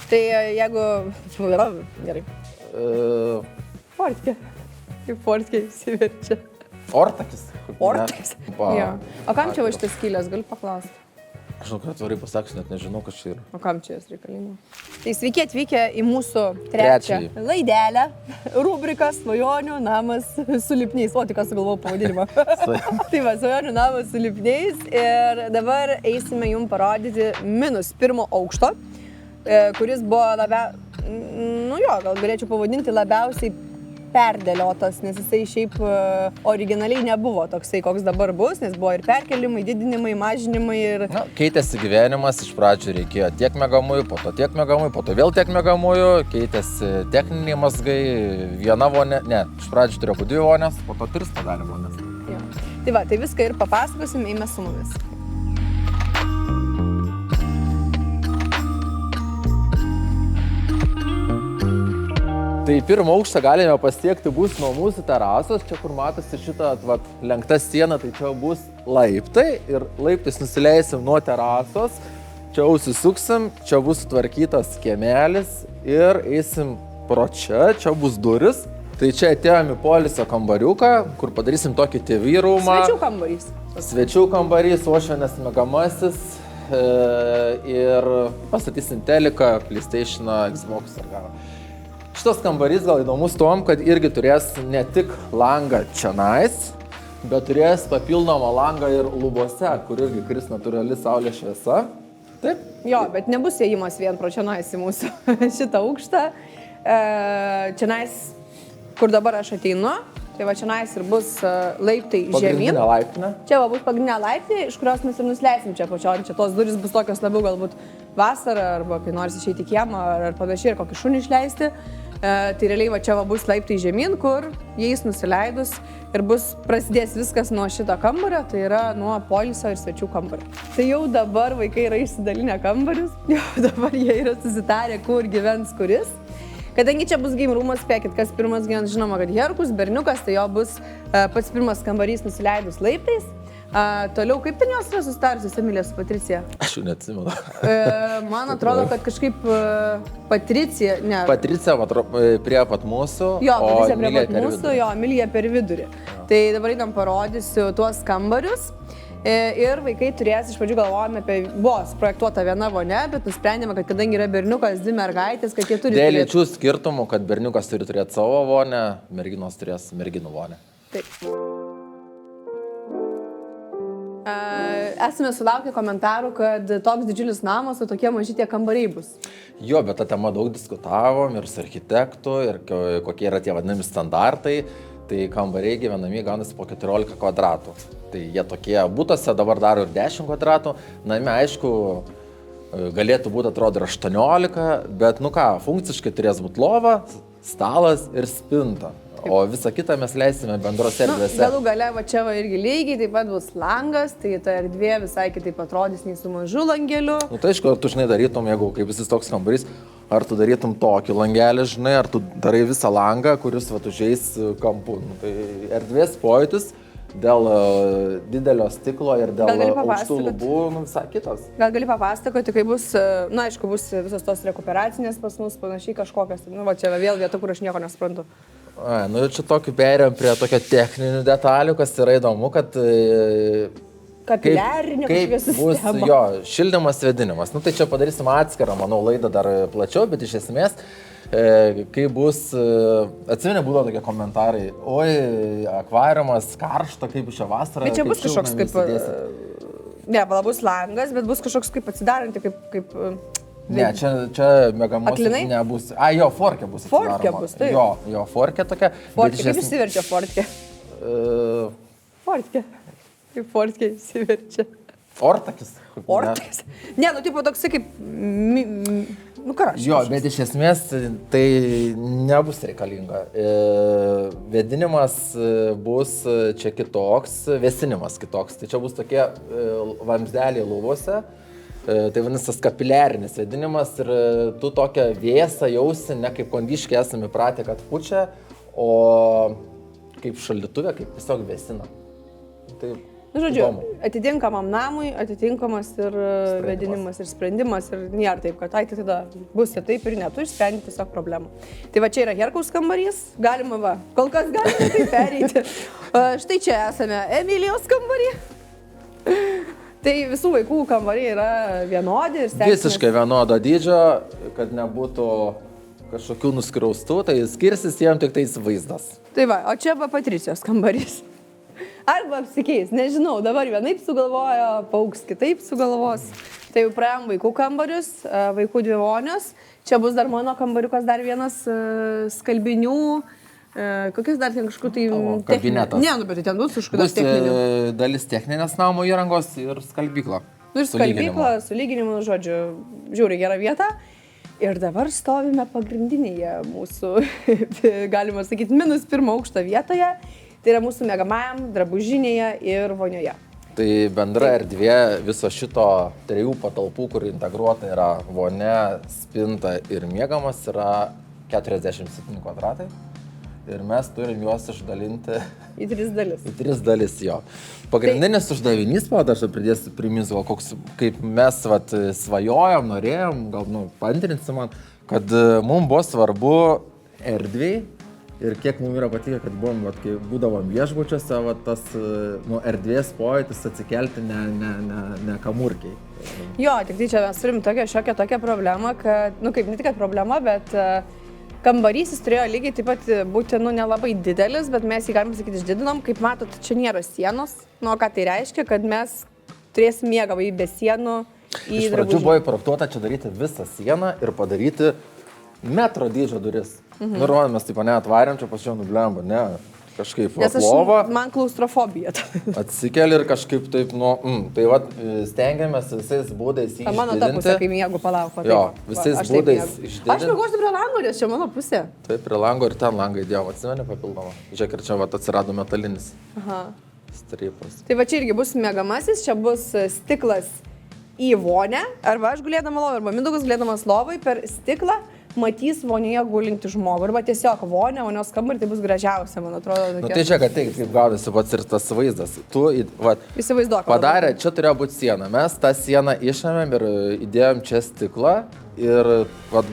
Tai jeigu... Gerai. Fortkė. Kaip fortkė įsiverčia. Ortakis. Ortakis? Jo. O kam čia va šitas skylės, galiu paklausti? Aš žinau, kad atvarai pasakysiu, net nežinau, kas čia yra. O kam čia jas reikalinga? Tai sveiki atvykę į mūsų trečią laidelę. Rubrika Svajonių namas su lipniais. O, tik aš sugalvojau pavadinimą. Tai va, Svajonių namas su lipniais. Ir dabar eisime jums parodyti -1 aukšto, kuris buvo gal galėčiau pavadinti labiausiai perdėliotas, nes jisai šiaip originaliai nebuvo toksai, koks dabar bus, nes buvo ir perkelimai, didinimai, mažinimai ir... Keitėsi gyvenimas, iš pradžių reikėjo tiek miegamųjų, po to tiek miegamųjų, po to vėl tiek miegamųjų, keitėsi techniniai mazgai, viena vonė, iš pradžių turėjo būti 2 vonės, po to 3 padarė vonės. Jo. Tai va, tai viską ir papasakosim, eime su mumis. Tai 1 aukštą galime pasiekti bus nuo mūsų terasos, čia kur matosi šitą lenkta siena, tai čia bus laiptai ir laiptais nusileisim nuo terasos, čia užsisuksim, čia bus sutvarkytas kiemelis ir eisim pro čia bus duris. Tai čia atėjom į poilsio kambariuką, kur padarysim tokį TV rūmą. Svečių kambarys. Svečių kambarys, uošvienės miegamasis ir pastatysim teliką, PlayStation'ą, Xbox ar ką. Šitas kambarys gal įdomus tom, kad irgi turės ne tik langą čionais, bet turės papildomą langą ir lubose, kur irgi kris natūrali saulės šviesa. Taip? Jo, bet nebus ėjimas vien pro čionais į mūsų šitą aukštą. Čionais, kur dabar aš ateinu, tai va čionais ir bus laiptai žemyn. Pagrindinė laiptinė. Čia va bus pagrindinė laiptinė, iš kurios mes ir nusileisim čia pačion. Čia tos durys bus tokios labiau galbūt vasarą, arba kai nors išeiti į kiemą, ar panašiai, ir kokį šunį išleisti. Tai realiai va čia va bus laiptai žemyn, kur jais nusileidus ir prasidės viskas nuo šito kambario, tai yra nuo poilsio ir svečių kambario. Tai jau dabar vaikai yra išsidalinę kambarius, jau dabar jie yra susitarę, kur gyvens kuris. Kadangi čia bus game roomas, spėkit, kas pirmas gyvens, žinoma, kad Herkus, berniukas, tai jo bus pats pirmas kambarys nusileidus laiptais. Toliau, kaip ten jos yra susitarusios, Emilija su Patricija? Aš jau neatsimenu. Man atrodo, kad kažkaip Patricija, ne. Patricija prie pat mūsų, jo, Patricija prie pat mūsų, jo, Emilija per vidurį. Tai dabar einam parodysiu tuos kambarius. Ir vaikai turės, iš pradžių galvojame apie, buvo suprojektuota viena vonia, bet nusprendėme, kad kadangi yra berniukas, 2 mergaitės, kad jie turi Dėl lyčių skirtumų, kad berniukas turi turėti savo vonę, merginos turės merginų vonę. Taip. Esame sulaukę komentarų, kad toks didžiulis namas, o tokie maži tie kambariai bus. Jo, bet tą temą daug diskutavom ir su architektu, ir kokie yra tie vadinami standartai. Tai kambariai gyvenami gaunasi po 14 kvadratų. Tai jie tokie būtuose dabar daro ir 10 kvadratų. Name, aišku, galėtų būti, atrodo, ir 18, bet, funkciškai turės būti lova, stalas ir spinta. O visą kitą mes leisime bendrose erdvėse. Galų gale, va čia va irgi lygiai, taip pat bus langas, tai ta erdvė visai kitaip atrodys nei su mažu langeliu. Tai aišku, ar tu, žinai, darytum, jeigu kaip visis toks kambarys, ar tu darytum tokį langelį, žinai, ar tu darai visą langą, kuris užeis kampu. Tai erdvės pojūtis dėl didelio stiklo ir dėl aukštų lubų, visai kitas. Gal gali papasakoti, kai bus, aišku, bus visos tos rekuperacinės pas mus, panašiai kažkokios. Va čia vėl vieta, kur aš nieko nesuprantu. Čia tokį perėjom prie tokio techninių detalių, kas yra įdomu, kad... Kapiliarinė kažkokia sistema. Bus jo šildymas, vėdinimas. Tai čia padarysim atskirą, manau, laidą dar plačiau, bet iš esmės, kai bus... Atsimeni, būdavo tokie komentarai, oi, akvariumas, karšta, kaip šią vasarą... Bet čia bus kažkoks kaip... Ne, bus langas, bet bus kažkoks kaip atsidaranti, kaip... Ne, čia mėgamasis nebus. Jo, forkė bus. Forkė bus, taip. Jo, forkė tokia. Forkė, kaip išsiverčia forkė? Forkė. Kaip forkė išsiverčia? Ortakis. Ortakis? Ne, tipo toksai kaip... Karaškas. Jo, bet iš esmės tai nebus reikalinga. Vėdinimas bus čia kitoks, vėsinimas kitoks. Tai čia bus tokie vamzdeliai lubose. Tai vadinasi tas kapiliarinis vėdinimas ir tu tokią vėsą jausi, ne kaip kondiškai esame įpratę, kad pučia, o kaip šaldytuvė, kaip tiesiog vėsina. Tai Nu, žodžiu, Įdomu. atitinkamam namui, atitinkamas ir vedinimas ir sprendimas ir nėra taip, kad tai tada bus ir taip ir ne, tu išsprendi tiesiog problemą. Tai va čia yra Herkaus kambarys, galima va, kol kas galime tai pereiti. Štai čia esame Emilijos kambarį. Tai visų vaikų kambariai yra vienodi ir stengsimės. Visiškai vienodo dydžio, kad nebūtų kažkokių nuskriaustų, tai skirsis jiem tik tais vaizdas. Tai va, o čia va Patricijos kambarys. Arba apsikeis, nežinau, dabar vienaip sugalvojo, Pauks kitaip sugalvos. Tai jau praėjom vaikų kambarius, vaikų dvi vonios. Čia bus dar mano kambariukas, dar vienas skalbinių. Kokias dar ten kažkur tai... Kabinetas. Ne, nu, bet ten bus kažkokios techninių. Dalis techninės namo įrangos ir skalbykla. Nu ir skalbykla, sulyginimu, žodžiu, žiūri gerą vietą. Ir dabar stovime pagrindinėje mūsų, galima sakyti, -1 aukšto vietoje. Tai yra mūsų miegamajam, drabužinėje ir vonioje. Tai bendra erdvė viso šito 3 patalpų, kur integruota yra vonia, spinta ir miegamas, yra 47 kvadratai. Ir mes turim juos išdalinti Į 3 dalis. Į 3 dalis jo. Pagrindinis uždavinys, aš pridėsiu priminti, koks, kaip mes vat, svajojom, norėjom, gal paantrinsi man, kad mums buvo svarbu erdviai. Ir kiek mums yra patikę, kad buvom, vat, kai būdavom viešbučiuose, vat, tas erdvės pojūtis atsikelti ne kamurkiai. Jo, tik tai čia mes turim tokią problemą, kad, kaip ne tik kad problema, bet kambarys jis turėjo lygiai taip pat būti, nelabai didelis, bet mes jį, galima sakyti, išdidinom. Kaip matot, čia nėra sienos. Ką tai reiškia, kad mes turėsim miegamąjį be sienų į drabužį. Iš pradžių buvo įprojektuota čia daryti visą sieną ir padaryti metro dydžio duris. Ir mes taip neatvarėm, čia pačiau nublemba, ne, kažkaip lova. Man klaustrofobija. Atsikeli ir kažkaip taip, tai va, stengiamės visais būdais išdidinti. Mano ta pusė, kai miegu palauk. Jo, visais būdais išdidinti. Aš miegosiu prie lango, nes čia mano pusė. Taip, prie lango ir ten langą įdėjom, atsimeni papildomą. Žiūrėk, ir čia va, atsirado metalinis strypas. Tai va čia irgi bus miegamasis, čia bus stiklas į vonę, arba aš gulėdama lovai, arba Mindaugas gulėdamas lovai per stiklą matys vonėje gulinti žmogų. Arba tiesiog vonios kambarį, tai bus gražiausia, man atrodo. Tai čia, kad taip, kaip gaudasi pats ir tas vaizdas. Tu, įsivaizduok. Padarė, čia turėjo būti siena. Mes tą sieną išėmėm ir įdėjom čia stiklą. Ir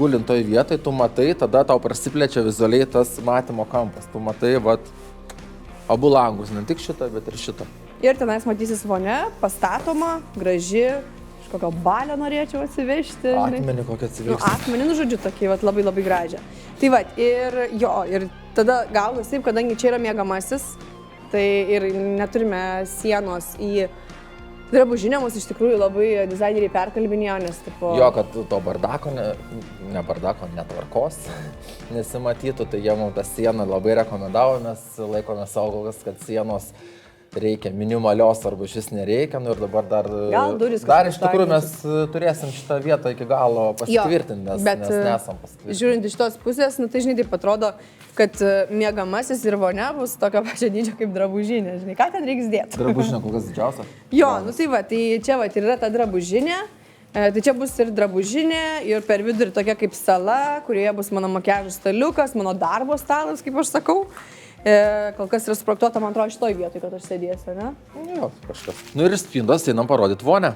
gulint toj vietoj, tu matai, tada tau prasiplečia vizualiai tas matymo kampas. Tu matai, abu langus, ne tik šitą, bet ir šitą. Ir tenais matysis vonia, pastatoma, graži. Kokio balio norėčiau atsivežti. Akmenį kokią atsivežti. Akmenį, žodžiu, tokį labai labai gražią. Tai ir tada gaunasi taip, kadangi čia yra miegamasis, tai ir neturime sienos į drabužinę, mus iš tikrųjų labai dizaineriai perkalbinėjo, nes tipo... Jo, kad to bardako, netvarkos nesimatytų, tai jie mums tą sieną labai rekomendavo, mes laikome savo kol kas, kad sienos reikia minimalios arba šis nereikia, ir dabar dar iš tikrųjų mes turėsim šitą vietą iki galo pasitvirtinti, nes nesam pasitvirtinti. Žiūrint iš tos pusės, tai žinai, taip atrodo, kad miegamasis ir vonia bus tokio pačio dydžio kaip drabužinė, žinai, ką ten reiks dėti? Drabužinė kol kas didžiausia? Jo, tai čia ir yra ta drabužinė, tai čia bus ir drabužinė, ir per vidurį tokia kaip sala, kurioje bus mano makiažo staliukas, mano darbo stalas, kaip aš sakau. Kol kas yra suprojektuota, man atrodo, šitoj vietoj, kad aš sėdėsiu, ne? Jo, kažkas. Ir spintos einam parodyti vonę.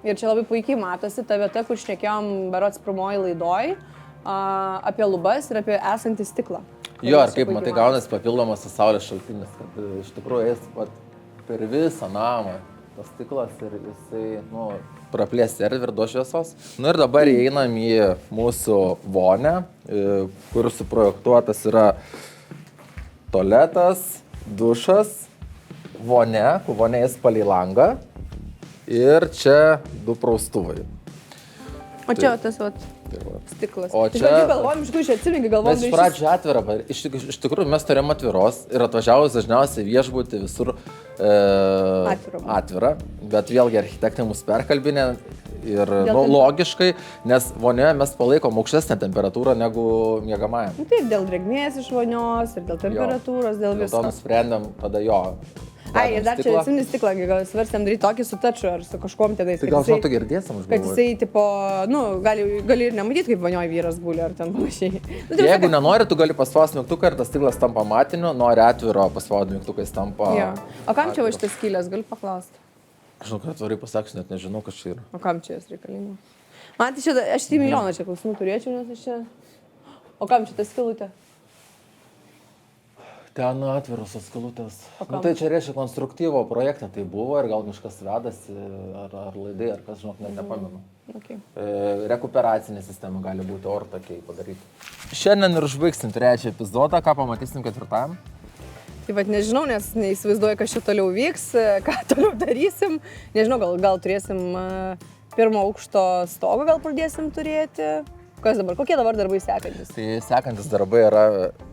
Ir čia labai puikiai matosi ta vieta, kur šnekėjom berods pirmoji laidoj apie lubas ir apie esantį stiklą. Jo, ir kaip matai, gaunasi papildomas saulės šaltinis, kad iš tikrųjų eis per visą namą tas stiklas ir jisai, praplės erdvę ir duos šviesos. Ir dabar einam į mūsų vonę, kur suprojektuotas yra tualetas, dušas, vonia, kur vonia eis palei langą ir čia 2 praustuvai. O čia tas stiklas. O čia... galvojom, iš tikrųjų, atsimingi, galvojom... Mes iš pradžių atvirą, iš tikrųjų mes turėjom atviros ir atvažiavus dažniausiai viešbutį visur atvirą, bet vėlgi architektai mus perkalbinė ir logiškai, nes vonioje mes palaikom aukštesnę temperatūrą negu miegamajam. Tai ir dėl drėgmės iš vonios, ir dėl temperatūros, dėl visko. Dėl to nusprendėm tada Ai, ir dar čia atsimni stiklą, gal svarstėm daryti tokį su tačiu ar su kažkuom tenais. Tai gal žinau, tu girdėsim, aš kad galvoju. jisai, tipo, nu, gali ir nematyti, kaip vanioje vyras guli ar ten panašiai. Nu, tai Jeigu nenori, tu gali paspausti mygtuką ir tas stiklas tampa matiniu, nori atviro, paspaudi mygtuką, jis tampa... Ja. O kam čia va šitas skylės, galiu paklausti? Aš žinau, kad atvarai pasakysiu, net nežinau, kas čia yra. O kam čia jas reikalinga? Man tai čia, aš 3 milijoną čia klausimų turėčiau, nes aš čia... O kam čia ta skylutė? Ten atvirosios skylutės. Nu, tai čia reiškia konstruktyvo projektą, tai buvo ir gal kažkas vedasi, ar laidai, ar kas, žinok, net nepamenu. Okay. Rekuperacinė sistema gali būti ortakiai padaryti. Šiandien ir užbaigsim 3 epizodą, ką pamatysim 4. Tai vad nežinau, nes neįsivaizduoju, kas čia toliau vyks, ką toliau darysim. Nežinau, gal turėsim 1 aukšto stogą, gal pradėsim turėti. Kas dabar? Kokie dabar darbai sekantis? Tai sekantis darbai yra,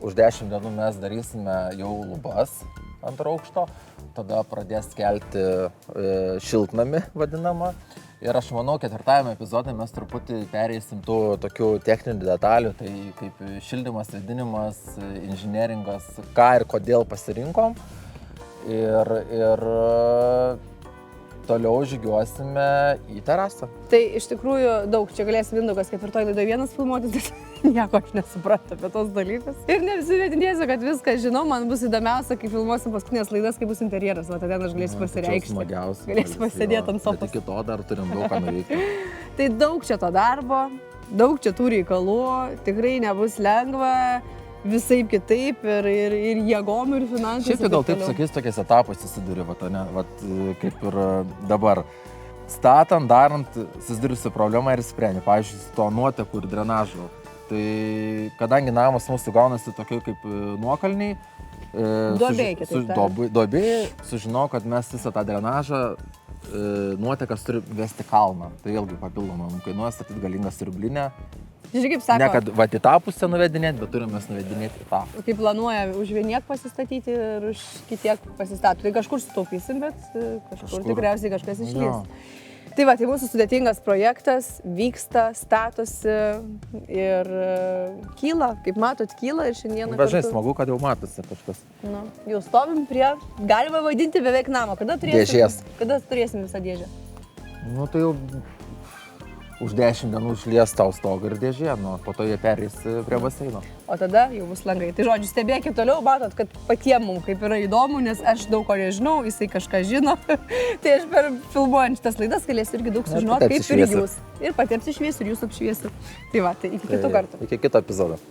už 10 dienų mes darysime jau lubas 2 aukšto, tada pradės kelti šiltnamį vadinamą. Ir aš manau, 4 epizode mes truputį pereisim tų tokių techninių detalių, tai kaip šildymas, vėdinimas, inžinieringas, ką ir kodėl pasirinkom. Ir toliau žygiuosime į terasą. Tai iš tikrųjų daug, čia galės Mindaugas 4 laidoje vienas filmuoti, tai nieko aš nesuprantu apie tos dalykus. Ir neapsivedinėsiu, kad viską žinau, man bus įdomiausia, kai filmuosim paskutinės laidas, kai bus interjeras, va tada aš galėsiu pasireikšti. Galėsiu pasėdėti ant sofos. Bet iki to dar turim daug ką nuveikti. Tai daug čia to darbo, daug čia tų reikalų, tikrai nebus lengva. Visaip kitaip ir jėgom ir finansais. Šiaip tai gal taip sakys, tokiais etapais susiduri, kaip ir dabar. Statant, darant, susiduri su problema ir sprendži. Pavyzdžiui, su to nuotekų ir drenažo. Tai kadangi namas mūsų gaunasi tokie kaip nuokalniai, duobė, sužinau, kad mes visą tą drenažą nuotekas turi vesti kalną. Tai vėlgi papildomą kainuoja statyti galingą siurblinę. Žiūrėk, kaip sako. Ne, kad va į tą pusę nuvedinėti, bet turim mes nuvedinėti į tą. Kaip planuoja už vieniek pasistatyti ir už kitiek pasistatų. Tai kažkur sutaupysim, bet kažkur tikriausiai kažkas išlys. Tai va, tai mūsų sudėtingas projektas, vyksta, statosi ir kyla, kaip matot, kyla ir šiandieną... Bet žinai, smagu, kad jau matosi kažkas. Nu, jau stovim prie, galima vadinti beveik namo. Kada turėsim visą dėžę? Nu, tai jau... Už 10 dienų išlies tau stogą ir dėžė, nu, po to jie perės prie baseino. O tada jau bus langai. Tai žodžiu, stebėkit toliau, matot, kad patiem mums kaip yra įdomu, nes aš daug ko nežinau, jisai kažką žino. Tai aš per filmuojant šitas laidas galėsiu irgi daug sužinoti, kaip ir jūs. Ir patiems išviesiu, ir jūs apšviesiu. Tai va, tai iki kitų kartų. Iki kito epizodo.